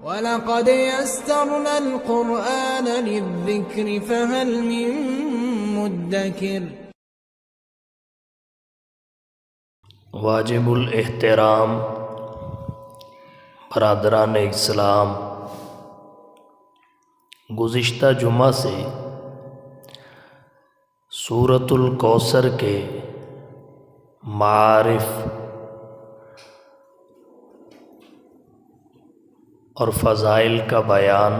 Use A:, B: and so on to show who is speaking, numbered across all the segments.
A: وَلَقَدْ يَسَّرْنَا الْقُرْآنَ لِلذِّكْرِ فَهَلْ مِن مُّدَّكِرٍ۔
B: واجب الاحترام برادران اسلام، گزشتہ جمعہ سے سورۃ الکوثر کے معارف اور فضائل کا بیان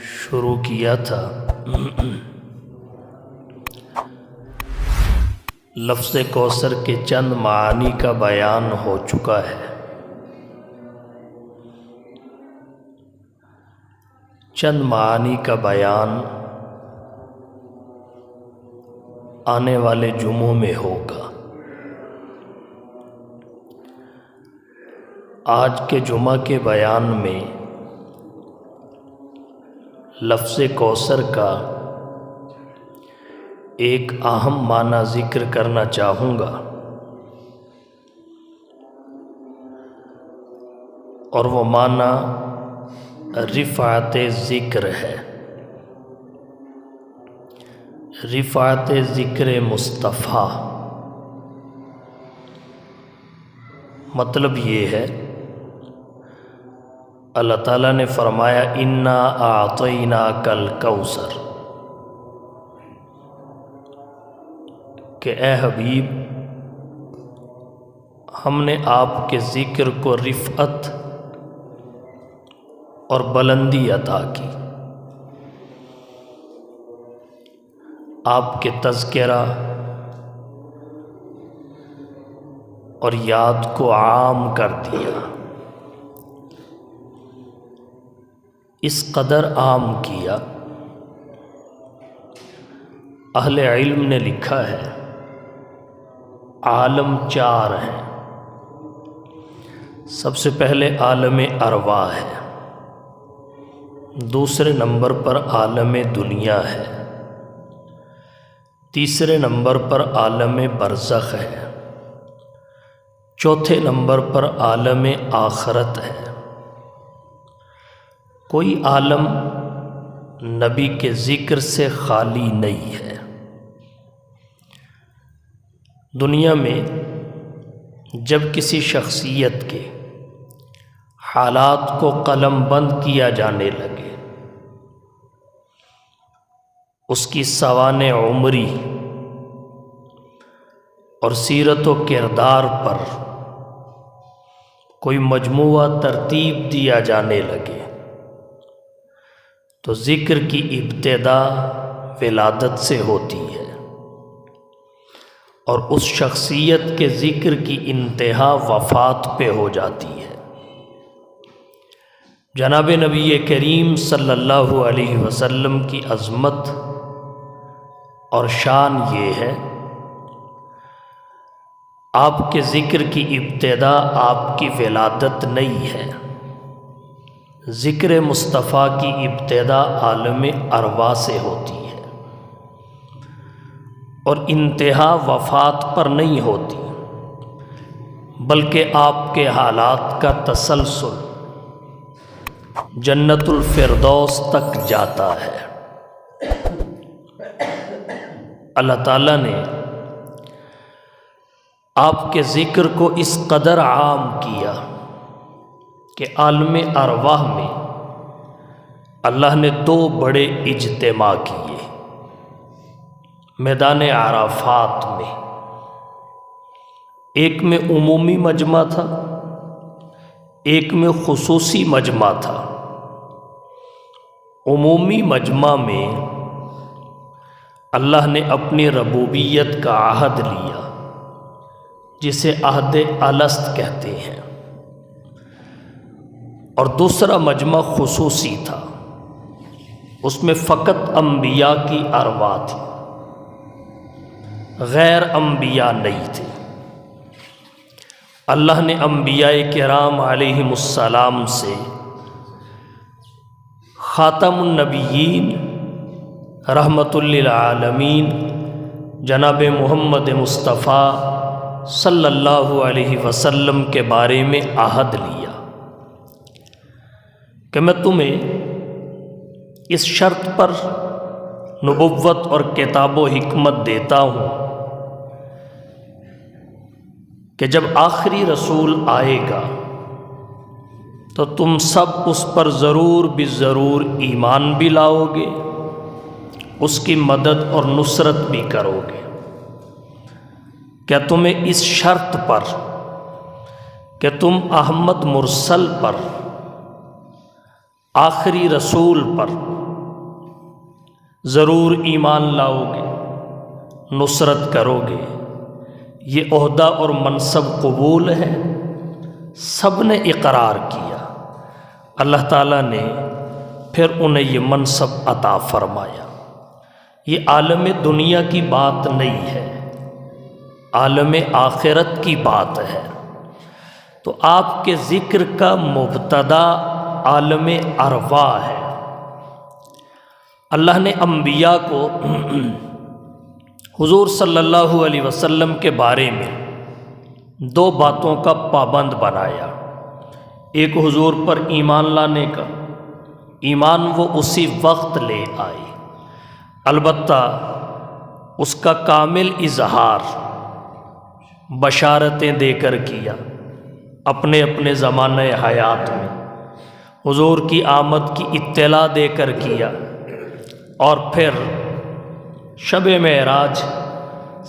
B: شروع کیا تھا۔ لفظ کوثر کے چند معانی کا بیان ہو چکا ہے۔ چند معانی کا بیان آنے والے جمعوں میں ہوگا۔ آج کے جمعہ کے بیان میں لفظ کوثر کا ایک اہم معنی ذکر کرنا چاہوں گا، اور وہ معنی رفعت ذکر ہے، رفعت ذکر مصطفیٰ۔ مطلب یہ ہے، اللہ تعالیٰ نے فرمایا اِنَّا أَعْطَيْنَاكَ الْكَوْثَرَ، کہ اے حبیب ہم نے آپ کے ذکر کو رفعت اور بلندی عطا کی، آپ کے تذکرہ اور یاد کو عام کر دیا، اس قدر عام کیا۔ اہل علم نے لکھا ہے عالم چار ہیں۔ سب سے پہلے عالم ارواح ہے، دوسرے نمبر پر عالم دنیا ہے، تیسرے نمبر پر عالم برزخ ہے، چوتھے نمبر پر عالم آخرت ہے۔ کوئی عالم نبی کے ذکر سے خالی نہیں ہے۔ دنیا میں جب کسی شخصیت کے حالات کو قلم بند کیا جانے لگے، اس کی سوانح عمری اور سیرت و کردار پر کوئی مجموعہ ترتیب دیا جانے لگے، تو ذکر کی ابتدا ولادت سے ہوتی ہے، اور اس شخصیت کے ذکر کی انتہا وفات پہ ہو جاتی ہے۔ جناب نبی کریم صلی اللہ علیہ وسلم کی عظمت اور شان یہ ہے، آپ کے ذکر کی ابتدا آپ کی ولادت نہیں ہے، ذکر مصطفیٰ کی ابتدا عالم ارواح سے ہوتی ہے، اور انتہا وفات پر نہیں ہوتی، بلکہ آپ کے حالات کا تسلسل جنت الفردوس تک جاتا ہے۔ اللہ تعالیٰ نے آپ کے ذکر کو اس قدر عام کیا کہ عالم ارواح میں اللہ نے دو بڑے اجتماع کیے۔ میدان عرفات میں ایک میں عمومی مجمع تھا، ایک میں خصوصی مجمع تھا۔ عمومی مجمع میں اللہ نے اپنی ربوبیت کا عہد لیا، جسے عہد الست کہتے ہیں، اور دوسرا مجمع خصوصی تھا، اس میں فقط انبیاء کی ارواح تھی، غیر انبیاء نہیں تھے۔ اللہ نے انبیاء کرام علیہم السلام سے خاتم النبیین رحمت للعالمین جناب محمد مصطفیٰ صلی اللہ علیہ وسلم کے بارے میں عہد لیا کہ میں تمہیں اس شرط پر نبوت اور کتاب و حکمت دیتا ہوں کہ جب آخری رسول آئے گا تو تم سب اس پر ضرور بالضرور ایمان بھی لاؤ گے، اس کی مدد اور نصرت بھی کرو گے۔ کیا تمہیں اس شرط پر کہ تم احمد مرسل پر، آخری رسول پر ضرور ایمان لاؤ گے، نصرت کرو گے، یہ عہدہ اور منصب قبول ہے؟ سب نے اقرار کیا۔ اللہ تعالیٰ نے پھر انہیں یہ منصب عطا فرمایا۔ یہ عالم دنیا کی بات نہیں ہے، عالم آخرت کی بات ہے۔ تو آپ کے ذکر کا مبتدا عالم ارواح ہے۔ اللہ نے انبیاء کو حضور صلی اللہ علیہ وسلم کے بارے میں دو باتوں کا پابند بنایا۔ ایک حضور پر ایمان لانے کا، ایمان وہ اسی وقت لے آئے، البتہ اس کا کامل اظہار بشارتیں دے کر کیا، اپنے اپنے زمانہ حیات میں حضور کی آمد کی اطلاع دے کر کیا، اور پھر شب معراج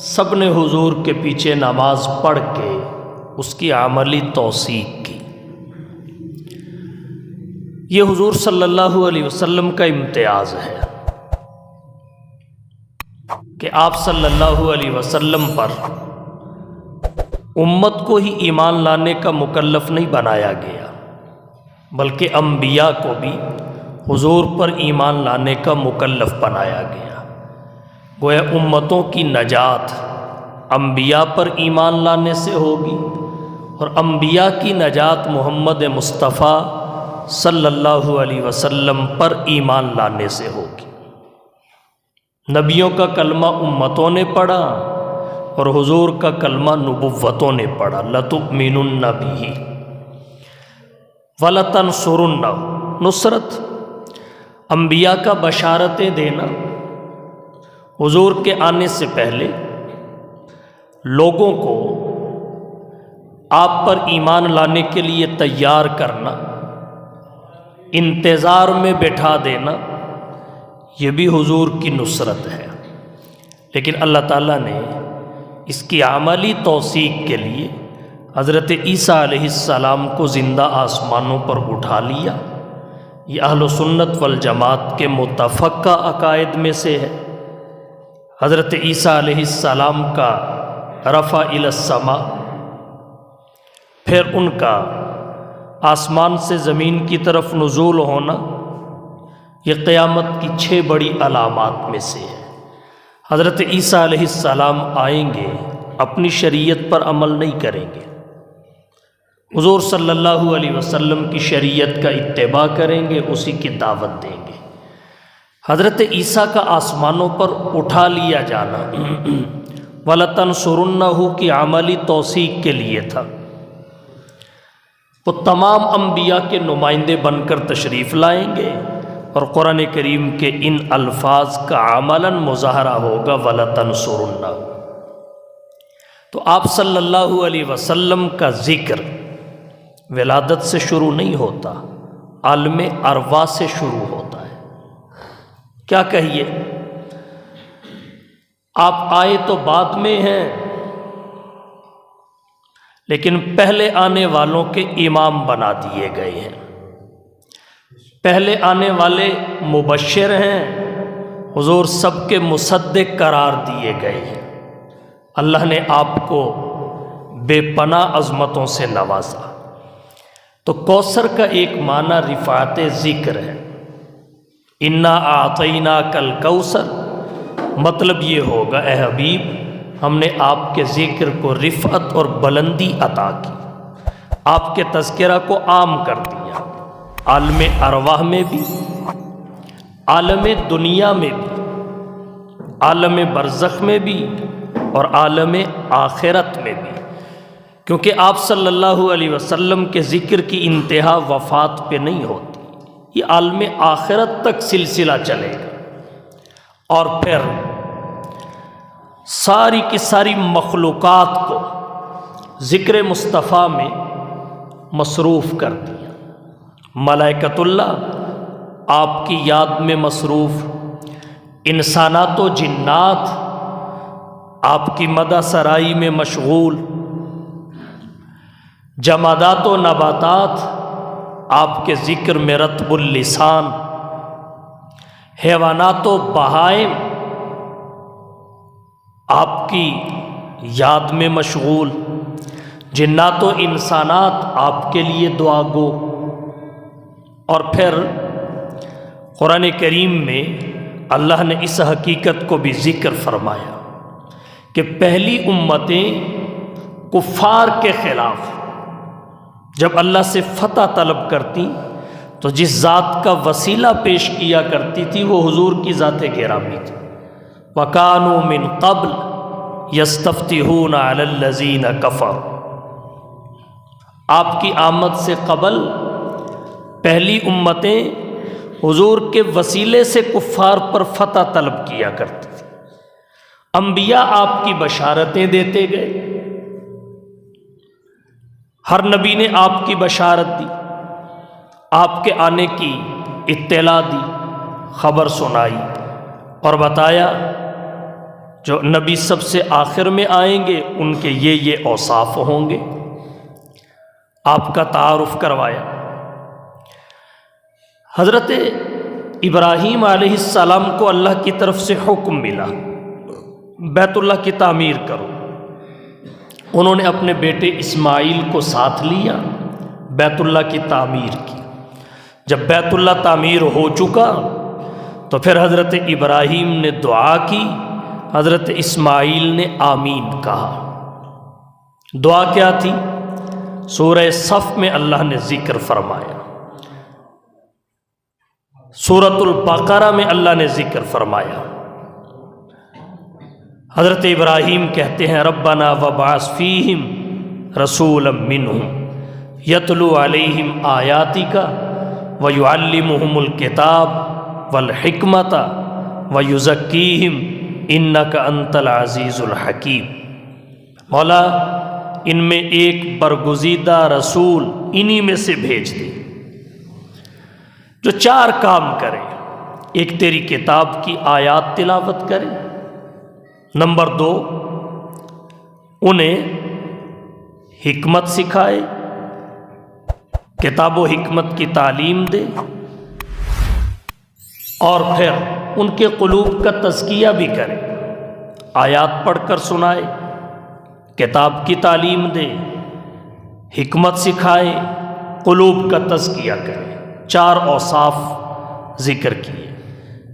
B: سب نے حضور کے پیچھے نماز پڑھ کے اس کی عملی توثیق کی۔ یہ حضور صلی اللہ علیہ وسلم کا امتیاز ہے کہ آپ صلی اللہ علیہ وسلم پر امت کو ہی ایمان لانے کا مکلف نہیں بنایا گیا، بلکہ انبیاء کو بھی حضور پر ایمان لانے کا مکلف بنایا گیا۔ گویا امتوں کی نجات انبیاء پر ایمان لانے سے ہوگی، اور انبیاء کی نجات محمد مصطفیٰ صلی اللہ علیہ وسلم پر ایمان لانے سے ہوگی۔ نبیوں کا کلمہ امتوں نے پڑھا اور حضور کا کلمہ نبوتوں نے پڑھا۔ لَتُؤْمِنُنَّ بِهِ وَلَتَنْصُرُنَّهُ، نصرت، انبیاء کا بشارتیں دینا، حضور کے آنے سے پہلے لوگوں کو آپ پر ایمان لانے کے لیے تیار کرنا، انتظار میں بٹھا دینا، یہ بھی حضور کی نصرت ہے۔ لیکن اللہ تعالیٰ نے اس کی عملی توثیق کے لیے حضرت عیسیٰ علیہ السلام کو زندہ آسمانوں پر اٹھا لیا۔ یہ اہل سنت والجماعت کے متفقہ عقائد میں سے ہے۔ حضرت عیسیٰ علیہ السلام کا رفع الی السماء، پھر ان کا آسمان سے زمین کی طرف نزول ہونا، یہ قیامت کی 6 بڑی علامات میں سے ہے۔ حضرت عیسیٰ علیہ السلام آئیں گے، اپنی شریعت پر عمل نہیں کریں گے، حضور صلی اللہ علیہ وسلم کی شریعت کا اتباع کریں گے، اسی کی دعوت دیں گے۔ حضرت عیسیٰ کا آسمانوں پر اٹھا لیا جانا وَلَتَنْصُرُنَّهُ کی عملی توثیق کے لیے تھا۔ وہ تمام انبیاء کے نمائندے بن کر تشریف لائیں گے، اور قرآن کریم کے ان الفاظ کا عملاً مظاہرہ ہوگا وَلَتَنْصُرُنَّهُ۔ تو آپ صلی اللہ علیہ وسلم کا ذکر ولادت سے شروع نہیں ہوتا، عالم ارواح سے شروع ہوتا ہے۔ کیا کہیے، آپ آئے تو بعد میں ہیں، لیکن پہلے آنے والوں کے امام بنا دیے گئے ہیں۔ پہلے آنے والے مبشر ہیں، حضور سب کے مصدق قرار دیے گئے ہیں۔ اللہ نے آپ کو بے پناہ عظمتوں سے نوازا۔ تو کوثر کا ایک معنی رفعت ذکر ہے، انا اعطیناک الکوثر، مطلب یہ ہوگا اے حبیب ہم نے آپ کے ذکر کو رفعت اور بلندی عطا کی، آپ کے تذکرہ کو عام کر دیا، عالم ارواح میں بھی، عالم دنیا میں بھی، عالم برزخ میں بھی، اور عالم آخرت میں بھی، کیونکہ آپ صلی اللہ علیہ وسلم کے ذکر کی انتہا وفات پہ نہیں ہوتی، یہ عالم آخرت تک سلسلہ چلے گا، اور پھر ساری کی ساری مخلوقات کو ذکر مصطفیٰ میں مصروف کر دیا۔ ملائکۃ اللہ آپ کی یاد میں مصروف، انسانات و جنات آپ کی مدح سرائی میں مشغول، جمادات و نباتات آپ کے ذکر میں رطب اللسان، حیوانات و بہائم آپ کی یاد میں مشغول، جنات و انسانات آپ کے لیے دعا گو۔ اور پھر قرآن کریم میں اللہ نے اس حقیقت کو بھی ذکر فرمایا کہ پہلی امتیں کفار کے خلاف جب اللہ سے فتح طلب کرتی تو جس ذات کا وسیلہ پیش کیا کرتی تھی وہ حضور کی ذات گرامی تھی۔ وَكَانُوا مِن قَبْلِ يَسْتَفْتِحُونَ عَلَى الَّذِينَ كَفَرُوا، آپ کی آمد سے قبل پہلی امتیں حضور کے وسیلے سے کفار پر فتح طلب کیا کرتی تھی۔ انبیاء آپ کی بشارتیں دیتے گئے، ہر نبی نے آپ کی بشارت دی، آپ کے آنے کی اطلاع دی، خبر سنائی اور بتایا جو نبی سب سے آخر میں آئیں گے ان کے یہ اوصاف ہوں گے، آپ کا تعارف کروایا۔ حضرت ابراہیم علیہ السلام کو اللہ کی طرف سے حکم ملا بیت اللہ کی تعمیر کرو، انہوں نے اپنے بیٹے اسماعیل کو ساتھ لیا، بیت اللہ کی تعمیر کی۔ جب بیت اللہ تعمیر ہو چکا تو پھر حضرت ابراہیم نے دعا کی، حضرت اسماعیل نے آمین کہا۔ دعا کیا تھی؟ سورہ صف میں اللہ نے ذکر فرمایا، سورۃ البقرہ میں اللہ نے ذکر فرمایا۔ حضرت ابراہیم کہتے ہیں ربنا وبعث فیہم رسولا منہم یتلو علیہم آیاتک ویعلمہم الکتاب والحکمت ویزکیہم انک انت العزیز الحکیم۔ مولا ان میں ایک برگزیدہ رسول انہی میں سے بھیج دے جو 4 کام کرے۔ ایک تیری کتاب کی آیات تلاوت کرے، نمبر 2 انہیں حکمت سکھائے، کتاب و حکمت کی تعلیم دے، اور پھر ان کے قلوب کا تزکیہ بھی کرے، آیات پڑھ کر سنائے، کتاب کی تعلیم دے، حکمت سکھائے، قلوب کا تزکیہ کرے۔ 4 اوصاف ذکر کیے،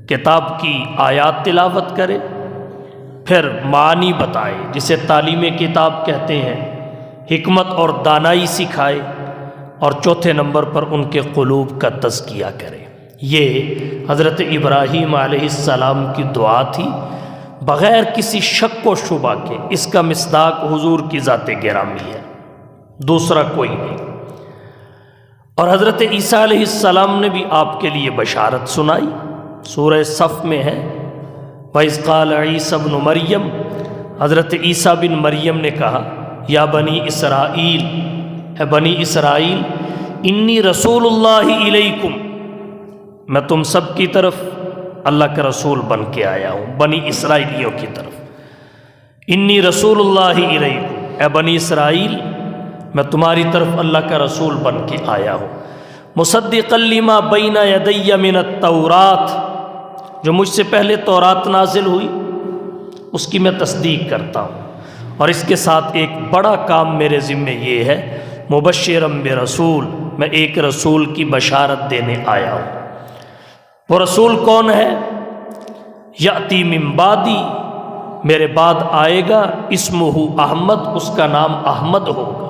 B: کتاب کی آیات تلاوت کرے، پھر معنی بتائے جسے تعلیم کتاب کہتے ہیں، حکمت اور دانائی سکھائے، اور چوتھے نمبر پر ان کے قلوب کا تزکیہ کرے۔ یہ حضرت ابراہیم علیہ السلام کی دعا تھی، بغیر کسی شک و شبہ کے۔ اس کا مصداق حضور کی ذات گرامی ہے، دوسرا کوئی نہیں۔ اور حضرت عیسیٰ علیہ السلام نے بھی آپ کے لیے بشارت سنائی، سورہ صف میں ہے وَإِذْ قَالَ عِيسَى ابْنُ مَرْيَمَ، حضرت عیسیٰ بن مریم نے کہا یا بنی اسرائیل، اے بنی اسرائیل، انی رسول اللہ الیکم، میں تم سب کی طرف اللہ کا رسول بن کے آیا ہوں، بنی اسرائیلیوں کی طرف۔ انی رسول اللہ الیکم، اے بنی اسرائیل میں تمہاری طرف اللہ کا رسول بن کے آیا ہوں، مصدقا لما بین یدی من التورات، جو مجھ سے پہلے تورات نازل ہوئی اس کی میں تصدیق کرتا ہوں، اور اس کے ساتھ ایک بڑا کام میرے ذمے یہ ہے، مبشرا برسول، میں ایک رسول کی بشارت دینے آیا ہوں۔ وہ رسول کون ہے؟ یأتی من بعدی، میرے بعد آئے گا، اسمہ احمد، اس کا نام احمد ہوگا۔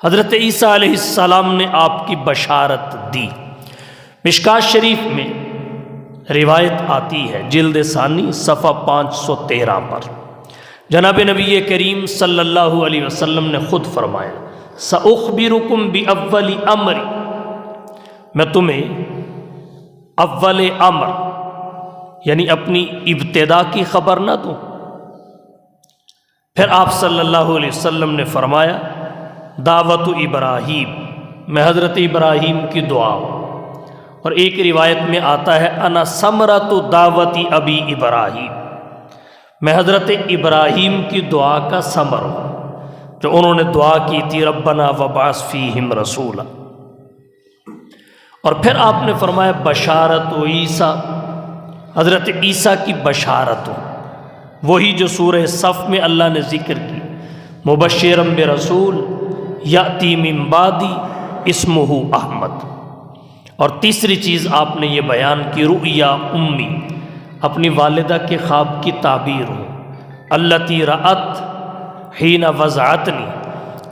B: حضرت عیسیٰ علیہ السلام نے آپ کی بشارت دی۔ مشکات شریف میں روایت آتی ہے، جلد ثانی صفحہ 513 پر، جناب نبی کریم صلی اللہ علیہ وسلم نے خود فرمایا سأخبرکم بأول امری میں تمہیں اول امر یعنی اپنی ابتدا کی خبر نہ دوں؟ پھر آپ صلی اللہ علیہ وسلم نے فرمایا دعوت ابراہیم، میں حضرت ابراہیم کی دعا ہوں۔ اور ایک روایت میں آتا ہے انا ثمرۃ دعوت ابی ابراہیم، میں حضرت ابراہیم کی دعا کا ثمر ہوں جو انہوں نے دعا کی تھی ربنا وبعث فیہم رسولا۔ اور پھر آپ نے فرمایا بشارت و عیسیٰ، حضرت عیسیٰ کی بشارت ہو، وہی جو سورہ صف میں اللہ نے ذکر کی مبشرا برسول یاتی من بعدی اسمہ احمد۔ اور تیسری چیز آپ نے یہ بیان کی رؤیا امی، اپنی والدہ کے خواب کی تعبیر ہو، التی رأت حین وضعتنی،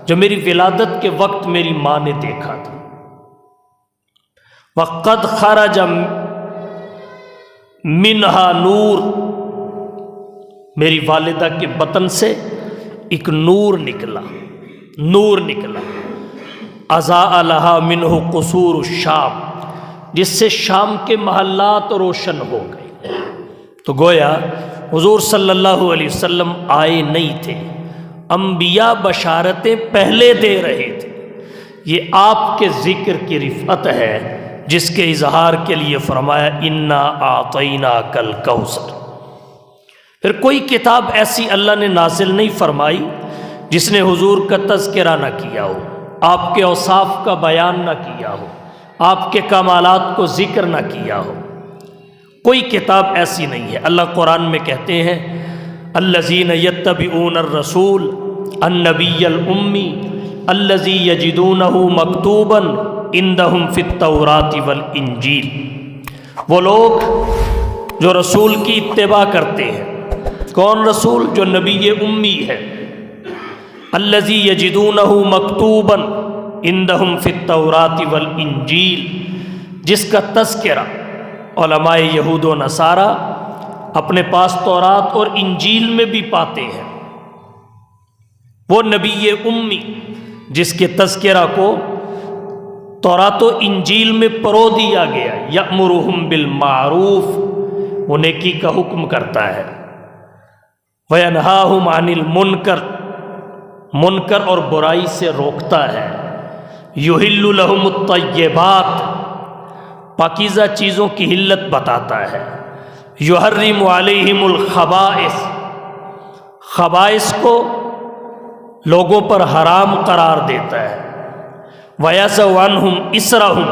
B: جو میری ولادت کے وقت میری ماں نے دیکھا تھا، وقد خرج منہا نور، میری والدہ کے بطن سے ایک نور نکلا، اضاء لہا منہ قصور الشام، جس سے شام کے محلات روشن ہو گئے۔ تو گویا حضور صلی اللہ علیہ وسلم آئے نہیں تھے، انبیاء بشارتیں پہلے دے رہے تھے۔ یہ آپ کے ذکر کی رفعت ہے جس کے اظہار کے لیے فرمایا انا اعطیناک الکوثر۔ پھر کوئی کتاب ایسی اللہ نے نازل نہیں فرمائی جس نے حضور کا تذکرہ نہ کیا ہو، آپ کے اوصاف کا بیان نہ کیا ہو، آپ کے کمالات کو ذکر نہ کیا ہو۔ کوئی کتاب ایسی نہیں ہے۔ اللہ قرآن میں کہتے ہیں الذین یتبعون الرسول النبی الامی الذی یجدونہ مکتوبا عندہم فی التوراۃ والانجیل، وہ لوگ جو رسول کی اتباع کرتے ہیں۔ کون رسول؟ جو نبی امی ہے، الذی یجدونہ مکتوبا عندہم فی التوراۃ والانجیل، جس کا تذکرہ علماء یہود و نصارہ اپنے پاس تورات اور انجیل میں بھی پاتے ہیں۔ وہ نبی امی جس کے تذکرہ کو تورات و انجیل میں پرو دیا گیا، یأمرہم بالمعروف، وہ نیکی کا حکم کرتا ہے، وینہاہم عن المنکر، منکر اور برائی سے روکتا ہے، یحل لہم الطیبات، پاکیزہ چیزوں کی حلت بتاتا ہے، یحرم علیہم الخبائث، خبائث کو لوگوں پر حرام قرار دیتا ہے، وَيَضَعُ عَنْهُمْ إِصْرَهُمْ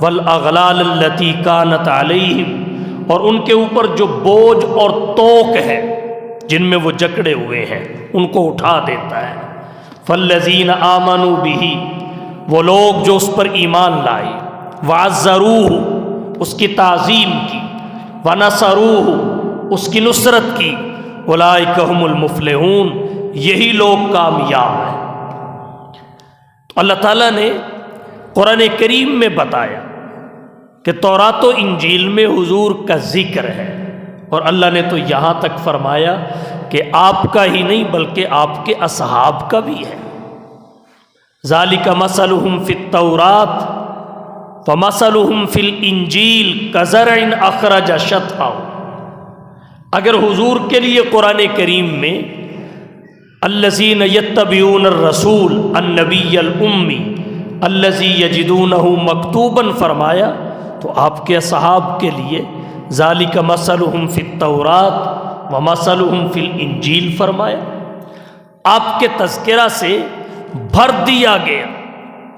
B: وَالْأَغْلَالَ الَّتِي كَانَتْ عَلَيْهِمْ، اور ان کے اوپر جو بوجھ اور توق ہے جن میں وہ جکڑے ہوئے ہیں ان کو اٹھا دیتا ہے۔ فَالَّذِينَ آمَنُوا بِهِ، وہ لوگ جو اس پر ایمان لائے، وَعَزَّرُوهُ، اس کی تعظیم کی، وَنَصَرُوهُ، اس کی نصرت کی، اولئک ھم المفلحون، یہی لوگ کامیاب ہیں۔ تو اللہ تعالیٰ نے قرآن کریم میں بتایا کہ تورات و انجیل میں حضور کا ذکر ہے، اور اللہ نے تو یہاں تک فرمایا کہ آپ کا ہی نہیں بلکہ آپ کے اصحاب کا بھی ہے۔ ذالک مثلہم فی التوراۃ ومثلہم فی الانجیل کزرع اخرج شطأہ، اگر حضور کے لیے قرآن کریم میں الذین یتبعون الرسول النبی الامی الذی یجدونہ مکتوبا فرمایا، تو آپ کے اصحاب کے لیے ذالک مثلہم فی التوراۃ ومثلہم فی الانجیل فرمایا۔ آپ کے تذکرہ سے بھر دیا گیا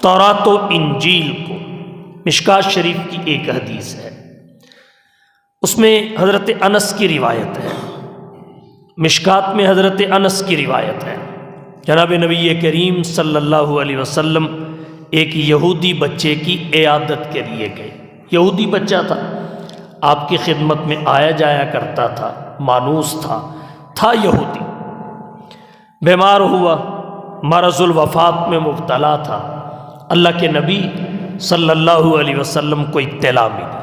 B: تورات و انجیل کو۔ مشکات شریف کی ایک حدیث ہے، اس میں حضرت انس کی روایت ہے، مشکات میں حضرت انس کی روایت ہے، جناب نبی کریم صلی اللہ علیہ وسلم ایک یہودی بچے کی عیادت کے لیے گئے۔ یہودی بچہ تھا، آپ کی خدمت میں آیا جایا کرتا تھا، مانوس تھا یہودی، بیمار ہوا، مرض الوفات میں مبتلا تھا۔ اللہ کے نبی صلی اللہ علیہ وسلم کو اطلاع ملی،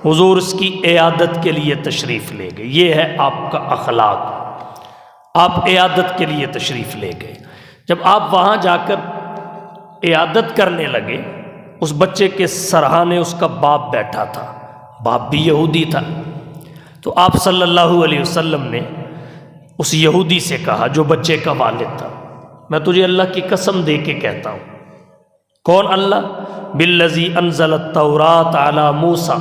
B: حضور اس کی عیادت کے لیے تشریف لے گئے۔ یہ ہے آپ کا اخلاق، آپ عیادت کے لیے تشریف لے گئے۔ جب آپ وہاں جا کر عیادت کرنے لگے اس بچے کے سرہانے اس کا باپ بیٹھا تھا، باپ بھی یہودی تھا۔ تو آپ صلی اللہ علیہ وسلم نے اس یہودی سے کہا جو بچے کا والد تھا، میں تجھے اللہ کی قسم دے کے کہتا ہوں۔ کون اللہ؟ بالذی انزل التوراۃ علی موسیٰ،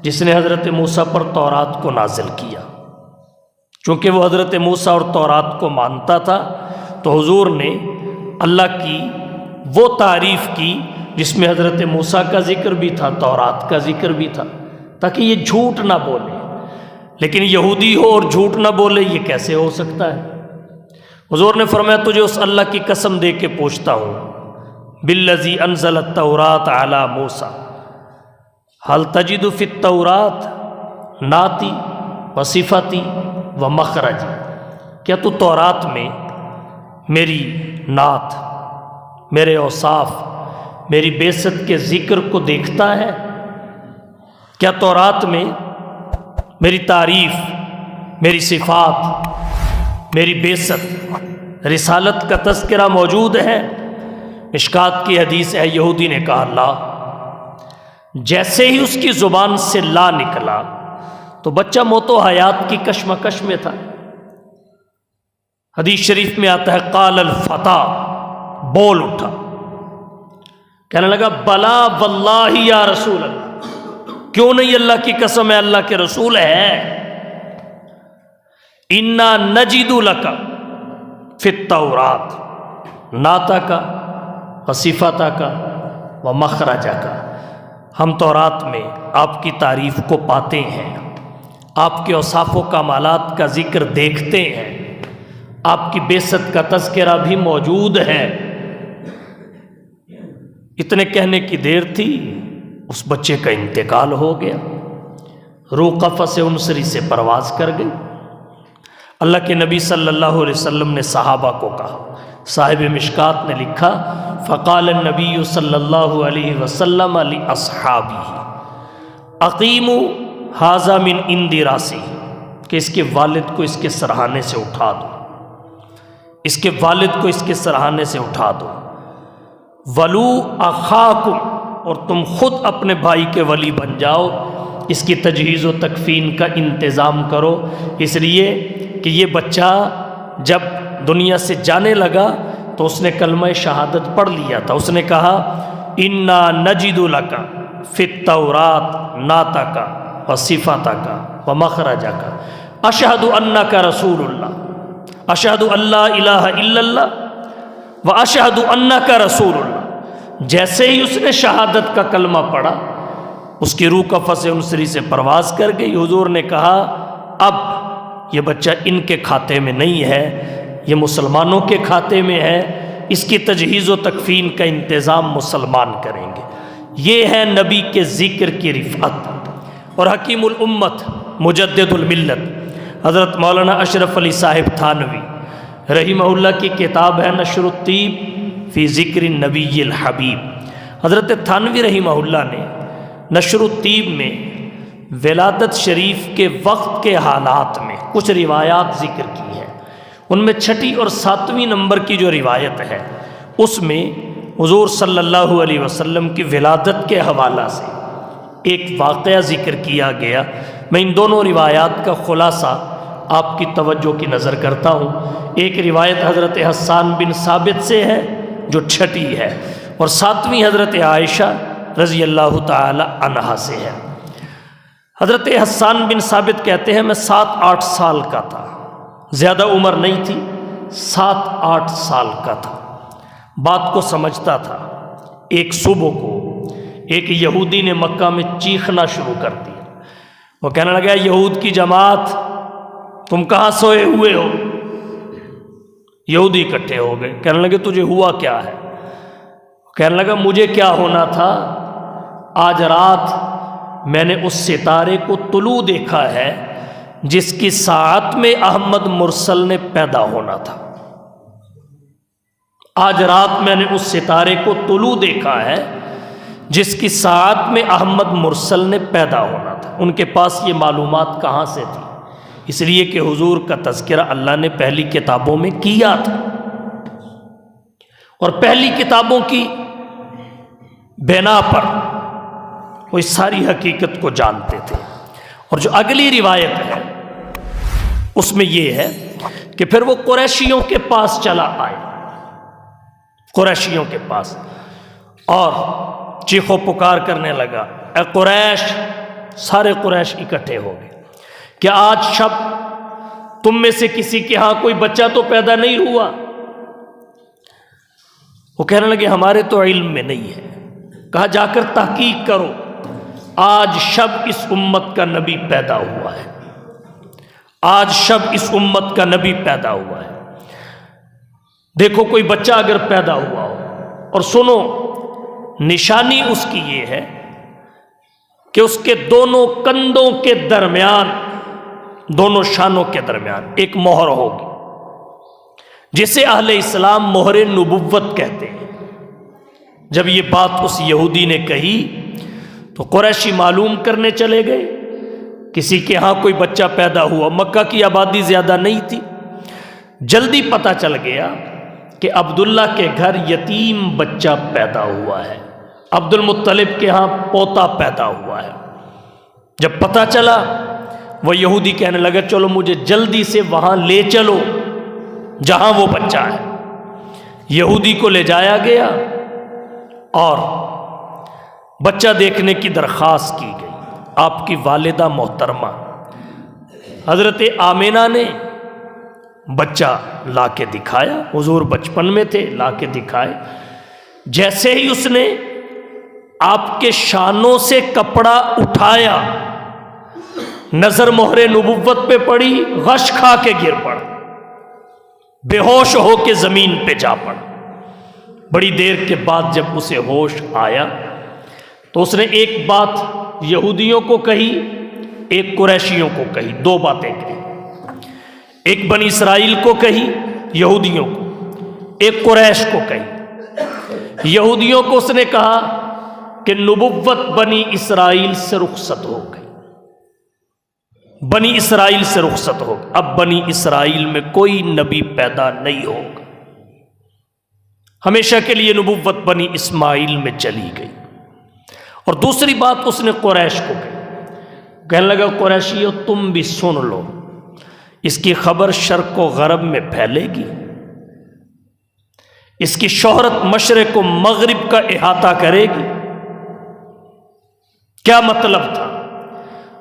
B: جس نے حضرت موسیٰ پر تورات کو نازل کیا۔ چونکہ وہ حضرت موسیٰ اور تورات کو مانتا تھا تو حضور نے اللہ کی وہ تعریف کی جس میں حضرت موسیٰ کا ذکر بھی تھا، تورات کا ذکر بھی تھا، تاکہ یہ جھوٹ نہ بولے۔ لیکن یہودی ہو اور جھوٹ نہ بولے، یہ کیسے ہو سکتا ہے؟ حضور نے فرمایا تجھے اس اللہ کی قسم دے کے پوچھتا ہوں، بالذی انزل التوراۃ علی موسیٰ هل تجد فی التوراۃ نعتی و صفتی و مخرجی، کیا تو تورات میں میری نعت، میرے اوصاف، میری بعثت کے ذکر کو دیکھتا ہے؟ کیا تورات میں میری تعریف، میری صفات، میری بعثت، رسالت کا تذکرہ موجود ہے؟ مشکات کی حدیث ہے، یہودی نے کہا لا۔ جیسے ہی اس کی زبان سے لا نکلا تو بچہ موت و حیات کی کشمکش میں تھا۔ حدیث شریف میں آتا ہے قال الفتى، بول اٹھا، کہنے لگا بلا واللہ یا رسول اللہ، کیوں نہیں اللہ کی قسم ہے اللہ کے رسول ہے، انا نجد لک فی التوراۃ نعتک و صفتک و مخرجک، ہم تورات میں آپ کی تعریف کو پاتے ہیں، آپ کے اوصاف و کمالات کا ذکر دیکھتے ہیں، آپ کی بعثت کا تذکرہ بھی موجود ہے۔ اتنے کہنے کی دیر تھی، اس بچے کا انتقال ہو گیا، روح قفس انصری سے پرواز کر گئی۔ اللہ کے نبی صلی اللہ علیہ وسلم نے صحابہ کو کہا، صاحب مشکات نے لکھا فقال النبی صلی اللہ علیہ وسلم لاصحابہ اقیموا ھذا من عند راسہ، کہ اس کے والد کو اس کے سرہانے سے اٹھا دو، اس کے والد کو اس کے سرہانے سے اٹھا دو، ولو اخاکم، اور تم خود اپنے بھائی کے ولی بن جاؤ، اس کی تجہیز و تکفین کا انتظام کرو، اس لیے کہ یہ بچہ جب دنیا سے جانے لگا تو اس نے کلمہ شہادت پڑھ لیا تھا، اس نے کہا انا نجد لک فی التوراۃ نعتک و صفتک و مخرجک اشہد انک رسول اللہ، اشہد ان لا الہ الا اللہ و اشہد انک رسول اللہ۔ جیسے ہی اس نے شہادت کا کلمہ پڑھا، اس کی روح قفس انصری سے پرواز کر گئی۔ حضور نے کہا اب یہ بچہ ان کے کھاتے میں نہیں ہے، یہ مسلمانوں کے کھاتے میں ہے، اس کی تجہیز و تکفین کا انتظام مسلمان کریں گے۔ یہ ہے نبی کے ذکر کی رفعت۔ اور حکیم الامت مجدد الملت حضرت مولانا اشرف علی صاحب تھانوی رحمہ اللہ کی کتاب ہے نشر الطیب فی ذکر النبی الحبیب۔ حضرت تھانوی رحمہ اللہ نے نشر الطیب میں ولادت شریف کے وقت کے حالات میں کچھ روایات ذکر کی ہیں، ان میں 6 اور 7 نمبر کی جو روایت ہے اس میں حضور صلی اللہ علیہ وسلم کی ولادت کے حوالہ سے ایک واقعہ ذکر کیا گیا۔ میں ان دونوں روایات کا خلاصہ آپ کی توجہ کی نظر کرتا ہوں۔ ایک روایت حضرت حسان بن ثابت سے ہے جو 6 ہے، اور 7ویں حضرت عائشہ رضی اللہ تعالی عنہا سے ہے۔ حضرت حسان بن ثابت کہتے ہیں میں 7-8 سال کا تھا، زیادہ عمر نہیں تھی، 7-8 سال کا تھا، بات کو سمجھتا تھا۔ ایک صبح کو ایک یہودی نے مکہ میں چیخنا شروع کر دیا، وہ کہنے لگا یہود کی جماعت تم کہاں سوئے ہوئے ہو؟ یہودی اکٹھے ہو گئے، کہنے لگے تجھے ہوا کیا ہے؟ کہنے لگا مجھے کیا ہونا تھا، آج رات میں نے اس ستارے کو طلوع دیکھا ہے جس کی ساعت میں احمد مرسل نے پیدا ہونا تھا۔ آج رات میں نے اس ستارے کو طلوع دیکھا ہے جس کی ساعت میں احمد مرسل نے پیدا ہونا تھا۔ ان کے پاس یہ معلومات کہاں سے تھی؟ اس لیے کہ حضور کا تذکرہ اللہ نے پہلی کتابوں میں کیا تھا، اور پہلی کتابوں کی بنا پر وہ اس ساری حقیقت کو جانتے تھے۔ اور جو اگلی روایت ہے اس میں یہ ہے کہ پھر وہ قریشیوں کے پاس چلا آئے، قریشیوں کے پاس، اور چیخو پکار کرنے لگا، اے قریش! سارے قریش اکٹھے ہو گئے کہ آج شب تم میں سے کسی کے ہاں کوئی بچہ تو پیدا نہیں ہوا؟ وہ کہنے لگے ہمارے تو علم میں نہیں ہے۔ کہا جا کر تحقیق کرو، آج شب اس امت کا نبی پیدا ہوا ہے، آج شب اس امت کا نبی پیدا ہوا ہے، دیکھو کوئی بچہ اگر پیدا ہوا ہو۔ اور سنو، نشانی اس کی یہ ہے کہ اس کے دونوں کندھوں کے درمیان، دونوں شانوں کے درمیان ایک مہر ہوگی، جسے اہل اسلام مہر نبوت کہتے ہیں۔ جب یہ بات اس یہودی نے کہی تو قریشی معلوم کرنے چلے گئے، کسی کے ہاں کوئی بچہ پیدا ہوا، مکہ کی آبادی زیادہ نہیں تھی، جلدی پتہ چل گیا کہ عبداللہ کے گھر یتیم بچہ پیدا ہوا ہے، عبد المطلب کے ہاں پوتا پیدا ہوا ہے۔ جب پتہ چلا، وہ یہودی کہنے لگا چلو مجھے جلدی سے وہاں لے چلو جہاں وہ بچہ ہے۔ یہودی کو لے جایا گیا اور بچہ دیکھنے کی درخواست کی گئی۔ آپ کی والدہ محترمہ حضرت آمینہ نے بچہ لا کے دکھایا، حضور بچپن میں تھے، لا کے دکھائے۔ جیسے ہی اس نے آپ کے شانوں سے کپڑا اٹھایا، نظر مہر نبوت پہ پڑی، غش کھا کے گر پڑا، بے ہوش ہو کے زمین پہ جا پڑا۔ بڑی دیر کے بعد جب اسے ہوش آیا تو اس نے ایک بات یہودیوں کو کہی، ایک قریشیوں کو کہی، دو باتیں کہی۔ ایک بنی اسرائیل کو کہی یہودیوں کو، ایک قریش کو کہی۔ یہودیوں کو اس نے کہا کہ نبوت بنی اسرائیل سے رخصت ہو گئی، بنی اسرائیل سے رخصت ہو گئی، اب بنی اسرائیل میں کوئی نبی پیدا نہیں ہوگا، ہمیشہ کے لیے نبوت بنی اسماعیل میں چلی گئی۔ اور دوسری بات اس نے قریش کو کہی، کہنے لگا قریشیو تم بھی سن لو، اس کی خبر شرق و غرب میں پھیلے گی، اس کی شہرت مشرق و مغرب کا احاطہ کرے گی۔ کیا مطلب تھا؟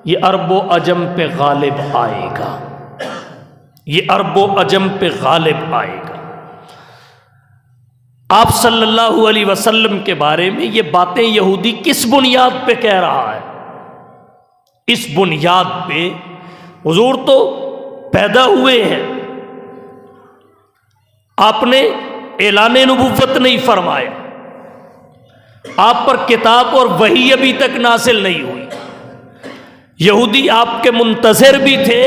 B: یہ عرب و عجم پہ غالب آئے گا، یہ عرب و عجم پہ غالب آئے گا۔ آپ صلی اللہ علیہ وسلم کے بارے میں یہ باتیں یہودی کس بنیاد پہ کہہ رہا ہے؟ اس بنیاد پہ حضور تو پیدا ہوئے ہیں، آپ نے اعلان نبوت نہیں فرمایا، آپ پر کتاب اور وحی ابھی تک نازل نہیں ہوئی، یہودی آپ کے منتظر بھی تھے،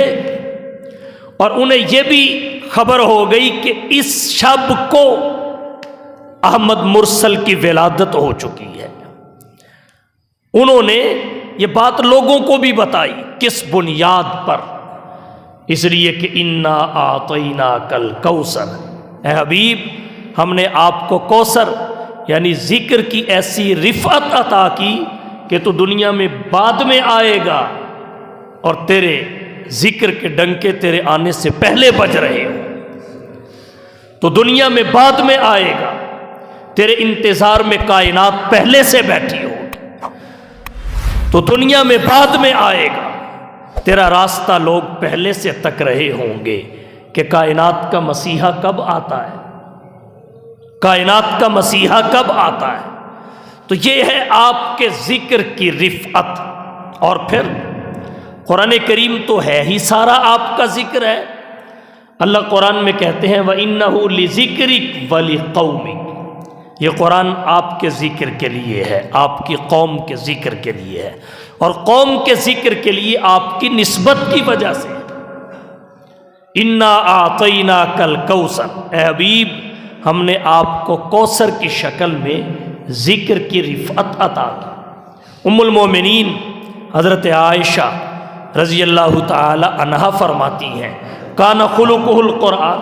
B: اور انہیں یہ بھی خبر ہو گئی کہ اس شب کو احمد مرسل کی ولادت ہو چکی ہے۔ انہوں نے یہ بات لوگوں کو بھی بتائی، کس بنیاد پر؟ اس لیے کہ انا اعطیناک الکوثر، اے حبیب ہم نے آپ کو کوثر یعنی ذکر کی ایسی رفعت عطا کی کہ تو دنیا میں بعد میں آئے گا اور تیرے ذکر کے ڈنکے تیرے آنے سے پہلے بج رہے ہو، تو دنیا میں بعد میں آئے گا، تیرے انتظار میں کائنات پہلے سے بیٹھی ہو، تو دنیا میں بعد میں آئے گا، تیرا راستہ لوگ پہلے سے تک رہے ہوں گے کہ کائنات کا مسیحا کب آتا ہے، کائنات کا مسیحا کب آتا ہے۔ تو یہ ہے آپ کے ذکر کی رفعت۔ اور پھر قرآن کریم تو ہے ہی سارا آپ کا ذکر ہے، اللہ قرآن میں کہتے ہیں وَإِنَّهُ لِذِكْرِكَ وَلِقَوْمِكَ، یہ قرآن آپ کے ذکر کے لیے ہے، آپ کی قوم کے ذکر کے لیے ہے، اور قوم کے ذکر کے لیے آپ کی نسبت کی وجہ سے۔ اِنَّا أَعْطَيْنَاكَ الْكَوْثَرَ، اے حبیب ہم نے آپ کو کوثر کی شکل میں ذکر کی رفعت عطا کی۔ ام المومنین حضرت عائشہ رضی اللہ تعالی عنہا فرماتی ہیں کان خلقہ القرآن،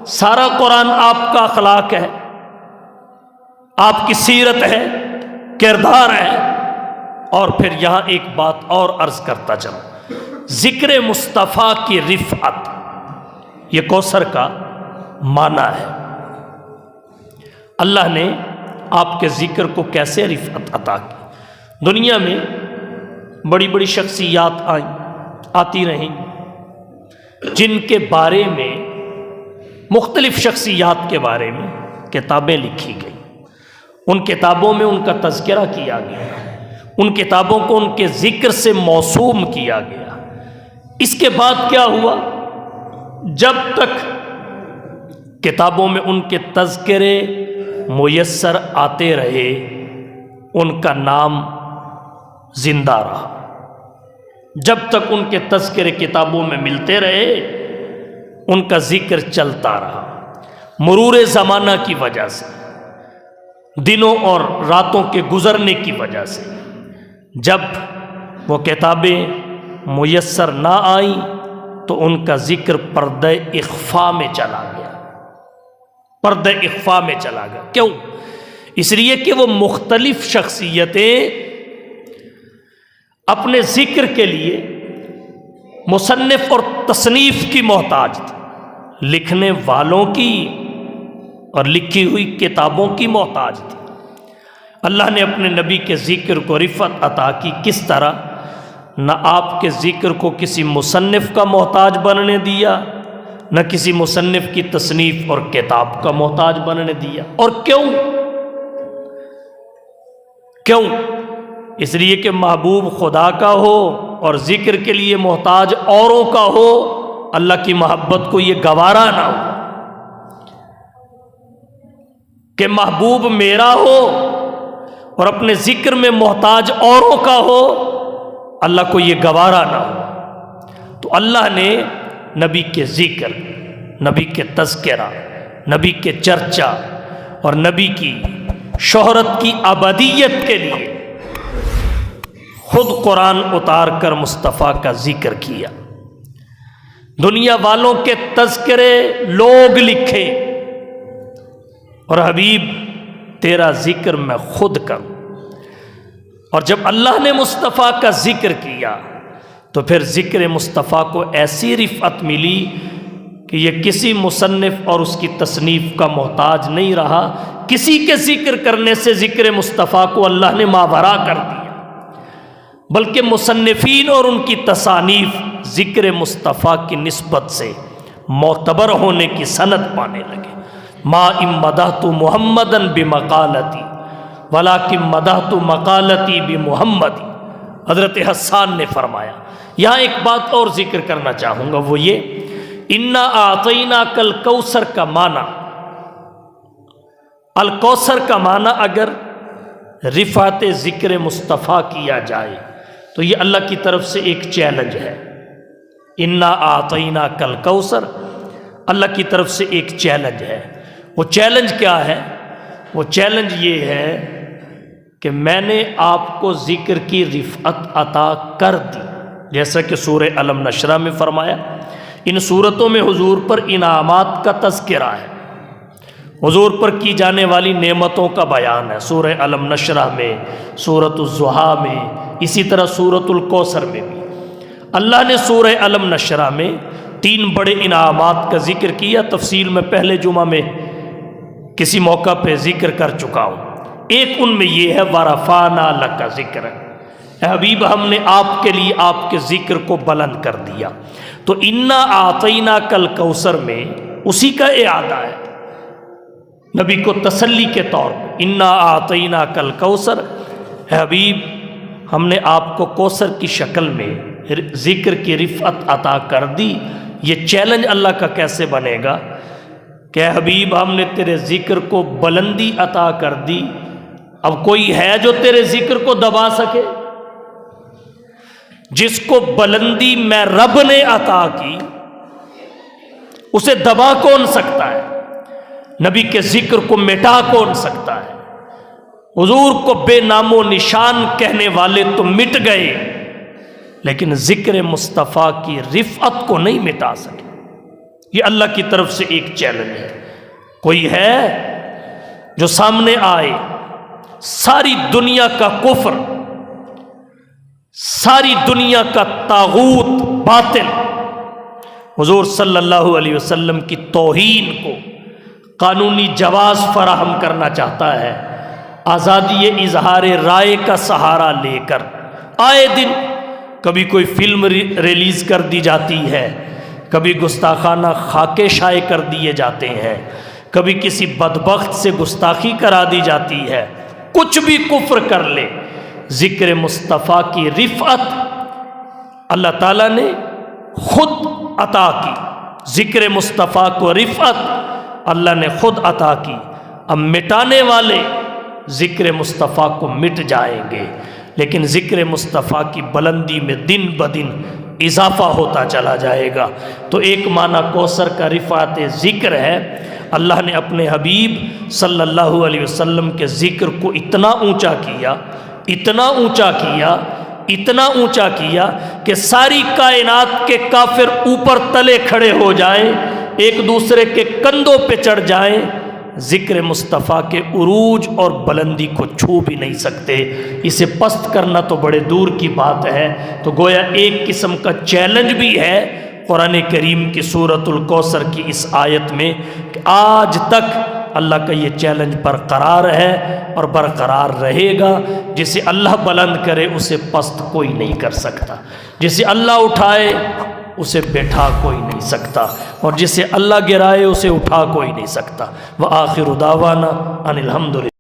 B: سارا قرآن آپ کا اخلاق ہے، آپ کی سیرت ہے، کردار ہے۔ اور پھر یہاں ایک بات اور عرض کرتا چلوں، ذکر مصطفیٰ کی رفعت، یہ کوثر کا معنی ہے۔ اللہ نے آپ کے ذکر کو کیسے رفعت عطا کی؟ دنیا میں بڑی بڑی شخصیات آتی رہیں جن کے بارے میں، مختلف شخصیات کے بارے میں کتابیں لکھی گئیں، ان کتابوں میں ان کا تذکرہ کیا گیا، ان کتابوں کو ان کے ذکر سے موسوم کیا گیا۔ اس کے بعد کیا ہوا؟ جب تک کتابوں میں ان کے تذکرے میسر آتے رہے، ان کا نام زندہ رہا۔ جب تک ان کے تذکرے کتابوں میں ملتے رہے، ان کا ذکر چلتا رہا۔ مرور زمانہ کی وجہ سے، دنوں اور راتوں کے گزرنے کی وجہ سے، جب وہ کتابیں میسر نہ آئیں تو ان کا ذکر پردہ اخفاء میں چلا گیا، پردہ اخفاء میں چلا گیا۔ کیوں؟ اس لیے کہ وہ مختلف شخصیتیں اپنے ذکر کے لیے مصنف اور تصنیف کی محتاج تھی، لکھنے والوں کی اور لکھی ہوئی کتابوں کی محتاج تھی۔ اللہ نے اپنے نبی کے ذکر کو رفعت عطا کی، کس طرح؟ نہ آپ کے ذکر کو کسی مصنف کا محتاج بننے دیا، نہ کسی مصنف کی تصنیف اور کتاب کا محتاج بننے دیا۔ اور کیوں؟ کیوں؟ اس لیے کہ محبوب خدا کا ہو اور ذکر کے لیے محتاج اوروں کا ہو، اللہ کی محبت کو یہ گوارا نہ ہو کہ محبوب میرا ہو اور اپنے ذکر میں محتاج اوروں کا ہو، اللہ کو یہ گوارا نہ ہو۔ تو اللہ نے نبی کے ذکر، نبی کے تذکرہ، نبی کے چرچا اور نبی کی شہرت کی ابدیت کے لیے خود قرآن اتار کر مصطفیٰ کا ذکر کیا۔ دنیا والوں کے تذکرے لوگ لکھے، اور حبیب تیرا ذکر میں خود کروں۔ اور جب اللہ نے مصطفیٰ کا ذکر کیا تو پھر ذکر مصطفیٰ کو ایسی رفعت ملی کہ یہ کسی مصنف اور اس کی تصنیف کا محتاج نہیں رہا۔ کسی کے ذکر کرنے سے ذکر مصطفیٰ کو اللہ نے ماورا کر دیا، بلکہ مصنفین اور ان کی تصانیف ذکر مصطفیٰ کی نسبت سے معتبر ہونے کی سند پانے لگے۔ ما ان مدحت محمدا بمقالتی ولکن مدحت مقالتی بمحمد، حضرت حسان نے فرمایا۔ یہاں ایک بات اور ذکر کرنا چاہوں گا، وہ یہ، انا اعطیناک الکوثر کا معنی، الکوثر کا معنی اگر رفعت ذکر مصطفیٰ کیا جائے تو یہ اللہ کی طرف سے ایک چیلنج ہے۔ انا اعطیناک الکوثر اللہ کی طرف سے ایک چیلنج ہے۔ وہ چیلنج کیا ہے؟ وہ چیلنج یہ ہے کہ میں نے آپ کو ذکر کی رفعت عطا کر دی، جیسا کہ سورہ الم نشرہ میں فرمایا۔ ان صورتوں میں حضور پر انعامات کا تذکرہ ہے، حضور پر کی جانے والی نعمتوں کا بیان ہے، سورہ الم نشرہ میں، سورۃ الضحیٰ میں، اسی طرح سورۃ الکوثر میں بھی۔ اللہ نے سورہ الم نشرہ میں 3 بڑے انعامات کا ذکر کیا، تفصیل میں پہلے جمعہ میں کسی موقع پہ ذکر کر چکا ہوں۔ ایک ان میں یہ ہے وَرَفَعْنَا لَكَ ذِكْرَكَ، اے حبیب ہم نے آپ کے لیے آپ کے ذکر کو بلند کر دیا۔ تو انا اعطیناک الکوثر میں اسی کا اعادہ ہے، نبی کو تسلی کے طور پہ، انا اعطیناک الکوثر، اے حبیب ہم نے آپ کو کوثر کی شکل میں ذکر کی رفعت عطا کر دی۔ یہ چیلنج اللہ کا کیسے بنے گا کہ اے حبیب ہم نے تیرے ذکر کو بلندی عطا کر دی، اب کوئی ہے جو تیرے ذکر کو دبا سکے؟ جس کو بلندی میں رب نے عطا کی اسے دبا کون سکتا ہے؟ نبی کے ذکر کو مٹا کون سکتا ہے؟ حضور کو بے نام و نشان کہنے والے تو مٹ گئے، لیکن ذکر مصطفیٰ کی رفعت کو نہیں مٹا سکے۔ یہ اللہ کی طرف سے ایک چیلنج ہے۔ کوئی ہے جو سامنے آئے ساری دنیا کا کفر، ساری دنیا کا طاغوت باطل حضور صلی اللہ علیہ وسلم کی توہین کو قانونی جواز فراہم کرنا چاہتا ہے، آزادی اظہار رائے کا سہارا لے کر آئے دن کبھی کوئی فلم ریلیز کر دی جاتی ہے، کبھی گستاخانہ خاکے شائع کر دیے جاتے ہیں، کبھی کسی بدبخت سے گستاخی کرا دی جاتی ہے، کچھ بھی کفر کر لے، ذکر مصطفیٰ کی رفعت اللہ تعالیٰ نے خود عطا کی، ذکر مصطفیٰ کو رفعت اللہ نے خود عطا کی۔ اب مٹانے والے ذکر مصطفیٰ کو مٹ جائیں گے، لیکن ذکر مصطفیٰ کی بلندی میں دن بدن اضافہ ہوتا چلا جائے گا۔ تو ایک معنی کوثر کا رفعت ذکر ہے، اللہ نے اپنے حبیب صلی اللہ علیہ وسلم کے ذکر کو اتنا اونچا کیا، اتنا اونچا کیا، اتنا اونچا کیا کہ ساری کائنات کے کافر اوپر تلے کھڑے ہو جائیں، ایک دوسرے کے کندھوں پہ چڑھ جائیں، ذکر مصطفیٰ کے عروج اور بلندی کو چھو بھی نہیں سکتے۔ اسے پست کرنا تو بڑے دور کی بات ہے۔ تو گویا ایک قسم کا چیلنج بھی ہے قرآن کریم کی سورۃ الکوثر کی اس آیت میں کہ آج تک اللہ کا یہ چیلنج برقرار ہے اور برقرار رہے گا۔ جسے اللہ بلند کرے اسے پست کوئی نہیں کر سکتا، جسے اللہ اٹھائے اسے بیٹھا کوئی نہیں سکتا، اور جسے اللہ گرائے اسے اٹھا کوئی نہیں سکتا۔ وآخر دعوانا ان الحمدللہ۔